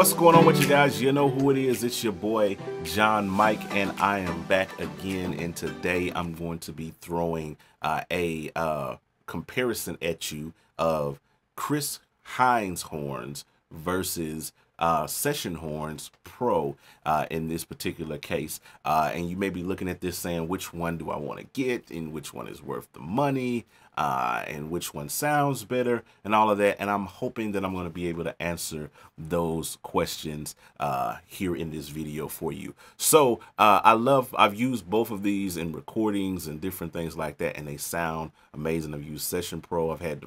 What's going on with you guys? You know who it is. It's your boy John Mike, and I am back again. And today I'm going to be throwing a comparison at you of Chris Heins horns versus Session Horns Pro in this particular case. And you may be looking at this saying, which one do I want to get, and which one is worth the money, and which one sounds better, and all of that. And I'm hoping that I'm going to be able to answer those questions here in this video for you. So I've used both of these in recordings and different things like that, and they sound amazing. I've used Session Pro. I've had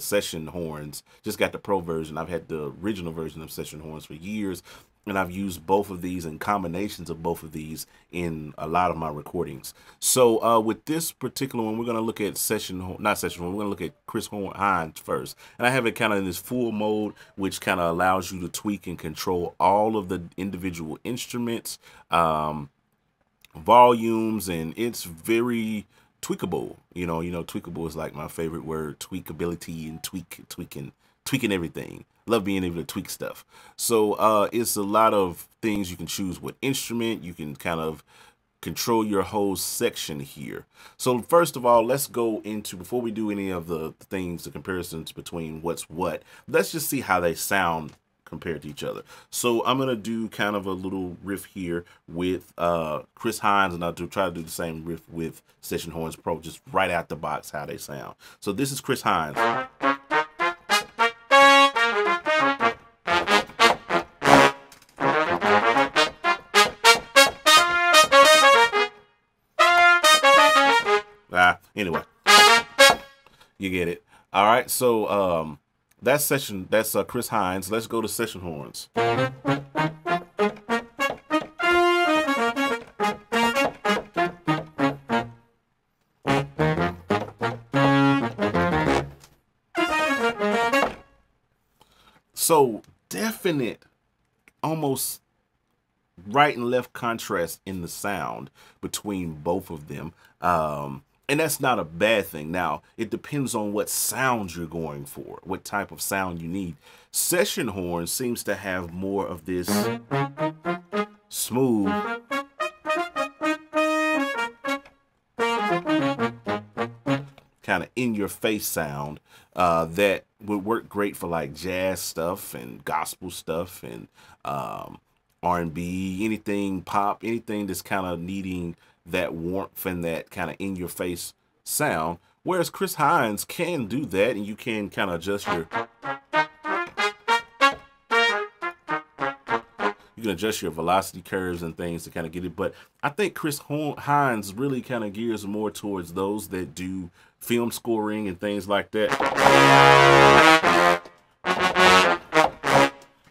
Session Horns. Just got the Pro version. I've had the original version of Session Horns for years, and I've used both of these and combinations of both of these in a lot of my recordings. So with this particular one, we're going to look at we're going to look at Chris Heins first. And I have it kind of in this full mode, which kind of allows you to tweak and control all of the individual instruments, volumes, and it's very tweakable. You know, tweakable is like my favorite word. Tweakability and tweaking everything. Love being able to tweak stuff. So it's a lot of things you can choose what instrument. You can kind of control your whole section here. So first of all, let's go into, before we do any of the things, the comparisons between what's what, let's just see how they sound compared to each other. So I'm gonna do kind of a little riff here with Chris Heins, and I'll try to do the same riff with Session Horns Pro, just right out the box how they sound. So this is Chris Heins. Anyway, you get it. All right, so that's Chris Heins. Let's go to Session Horns. So definite, almost right and left contrast in the sound between both of them. And that's not a bad thing. Now, it depends on what sound you're going for, what type of sound you need. Session Horn seems to have more of this smooth, kind of in-your-face sound that would work great for like jazz stuff and gospel stuff and R&B, anything pop, anything that's kind of needing that warmth and that kind of in-your-face sound. Whereas Chris Heins can do that, and you can kind of adjust your velocity curves and things to kind of get it. But I think Chris Heins really kind of gears more towards those that do film scoring and things like that.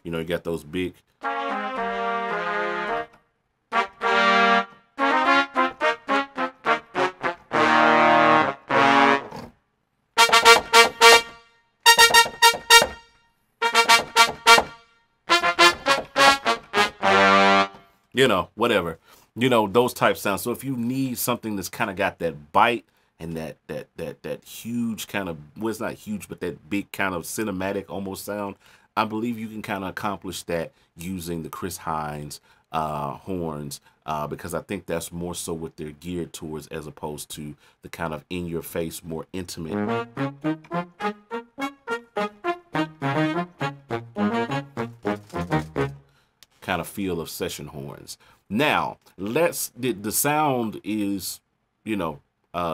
You know, you got those big, you know, whatever, you know, those type sounds. So if you need something that's kind of got that bite and that huge kind of, well, it's not huge, but that big kind of cinematic almost sound, I believe you can kind of accomplish that using the Chris Heins horns, because I think that's more so what they're geared towards, as opposed to the kind of in-your-face, more intimate kind of feel of Session Horns. Now, the sound is, you know,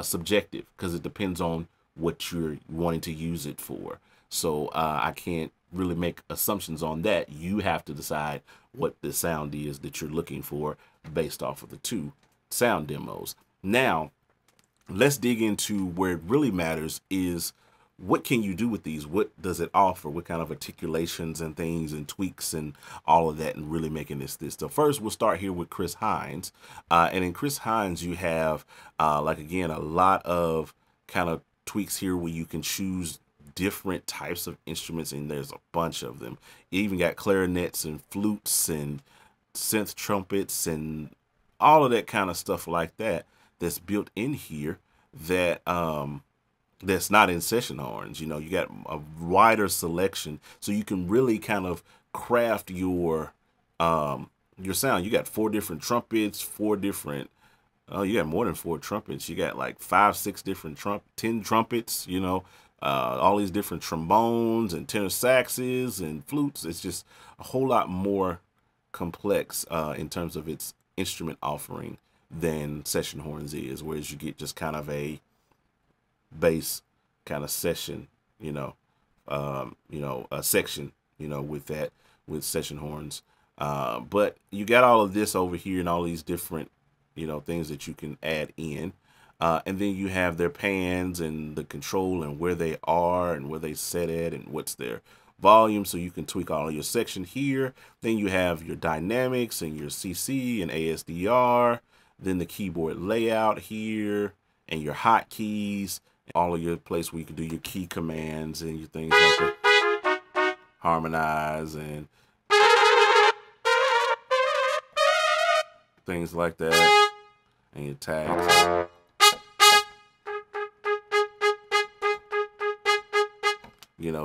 subjective, because it depends on what you're wanting to use it for. So I can't really make assumptions on that. You have to decide what the sound is that you're looking for based off of the two sound demos. Now, let's dig into where it really matters is, what can you do with these? What does it offer? What kind of articulations and things and tweaks and all of that, and really making this. So first, we'll start here with Chris Heins. And in Chris Heins, you have, like, again, a lot of kind of tweaks here where you can choose different types of instruments, and there's a bunch of them. You even got clarinets and flutes and synth trumpets and all of that kind of stuff like that that's built in here that that's not in Session Horns. You know, you got a wider selection, so you can really kind of craft your sound. You got 4 different trumpets, 4 different. Oh, you got more than 4 trumpets. You got like 5, 6 different 10 trumpets. You know, all these different trombones and tenor saxes and flutes. It's just a whole lot more complex in terms of its instrument offering than session horns is, whereas you get just kind of a bass kind of session, a section, with session horns. But you got all of this over here and all these different, things that you can add in. And then you have their pans and the control and where they are and where they set at and what's their volume, so you can tweak all of your section here. Then you have your dynamics and your CC and ASDR. Then the keyboard layout here and your hotkeys, all of your place where you can do your key commands and your things like that. Harmonize and things like that. And your tags.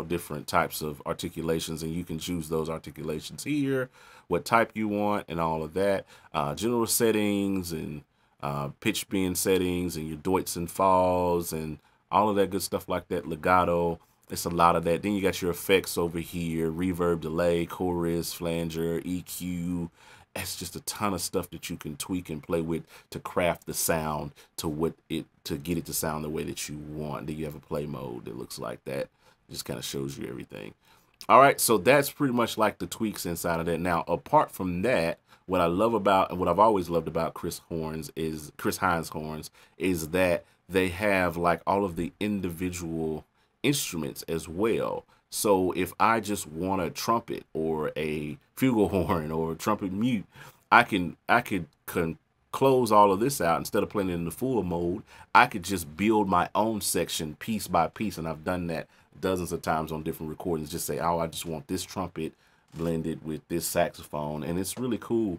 Different types of articulations, and you can choose those articulations here, what type you want and all of that. General settings and pitch bend settings and your doits and falls and all of that good stuff like that. Legato, it's a lot of that. Then you got your effects over here, reverb, delay, chorus, flanger, EQ. It's just a ton of stuff that you can tweak and play with to craft the sound to get it to sound the way that you want. Then you have a play mode that looks like that. Just kind of shows you everything. All right, so that's pretty much like the tweaks inside of that. Now, apart from that, what I love about and what I've always loved about Chris Heins horns is that they have like all of the individual instruments as well. So if I just want a trumpet or a flugelhorn or a trumpet mute, I could close all of this out. Instead of playing it in the full mode, I could just build my own section piece by piece, and I've done that dozens of times on different recordings. Just say, oh, I just want this trumpet blended with this saxophone, and it's really cool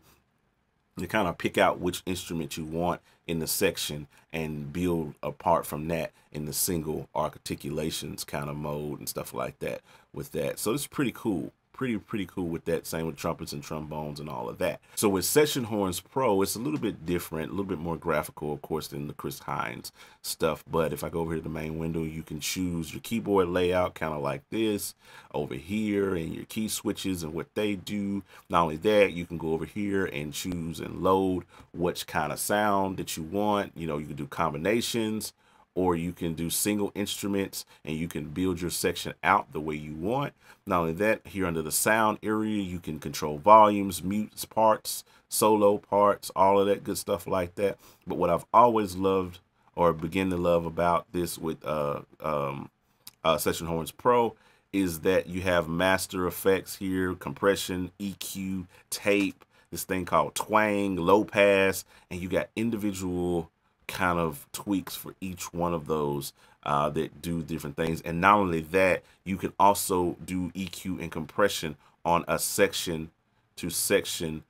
to kind of pick out which instrument you want in the section and build apart from that in the single articulations kind of mode and stuff like that with that. So it's pretty cool. Pretty cool with that. Same with trumpets and trombones and all of that. So with Session Horns Pro, it's a little bit different, a little bit more graphical, of course, than the Chris Heins stuff. But if I go over here to the main window, you can choose your keyboard layout kind of like this over here, and your key switches and what they do. Not only that, you can go over here and choose and load which kind of sound that you want. You can do combinations, or you can do single instruments, and you can build your section out the way you want. Not only that, here under the sound area, you can control volumes, mutes, parts, solo parts, all of that good stuff like that. But what I've always loved, or begin to love about this with Session Horns Pro, is that you have master effects here, compression, EQ, tape, this thing called twang, low pass, and you got individual kind of tweaks for each one of those that do different things. And not only that, you can also do EQ and compression on a section to section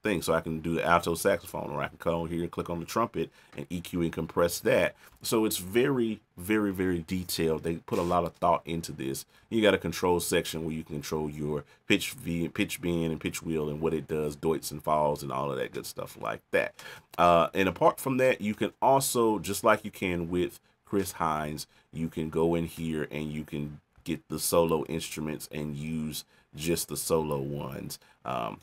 thing. So I can do the alto saxophone, or I can come over here and click on the trumpet and EQ and compress that. So it's very, very, very detailed. They put a lot of thought into this. You got a control section where you can control your pitch bend and pitch wheel and what it does, doits and falls and all of that good stuff like that. And apart from that, you can also, just like you can with Chris Heins, you can go in here and you can get the solo instruments and use just the solo ones.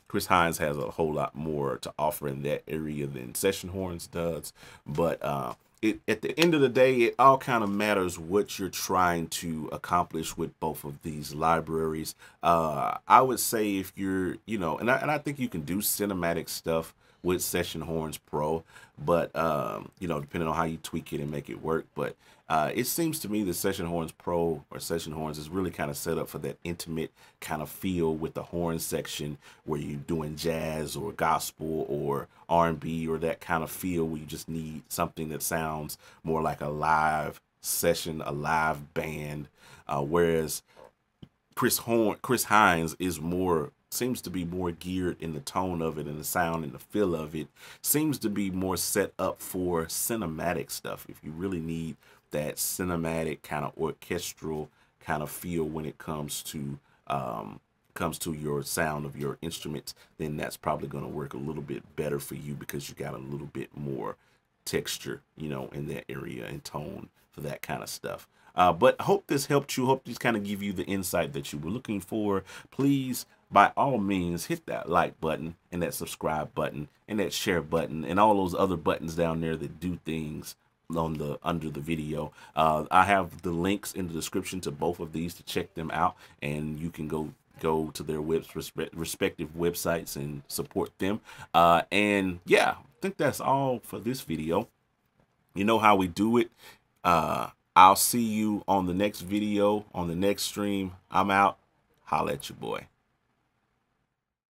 Chris Heins has a whole lot more to offer in that area than Session Horns does, but at the end of the day, it all kind of matters what you're trying to accomplish with both of these libraries. I would say if you're, and I think you can do cinematic stuff with Session Horns Pro, but depending on how you tweak it and make it work. But it seems to me that Session Horns Pro or Session Horns is really kind of set up for that intimate kind of feel with the horn section, where you're doing jazz or gospel or R&B, or that kind of feel where you just need something that sounds more like a live session, a live band. Whereas Chris Heins is seems to be more geared in the tone of it and the sound and the feel of it, seems to be more set up for cinematic stuff. If you really need that cinematic kind of orchestral kind of feel when it comes to comes to your sound of your instruments, then that's probably going to work a little bit better for you because you got a little bit more texture, you know, in that area and tone for that kind of stuff. But I hope this helped you. Hope this kind of give you the insight that you were looking for. Please, by all means, hit that like button and that subscribe button and that share button and all those other buttons down there that do things on the under the video. I have the links in the description to both of these to check them out, and you can go to their respective websites and support them. And yeah, I think that's all for this video. You know how we do it. I'll see you on the next video, on the next stream. I'm out. Holla at your boy.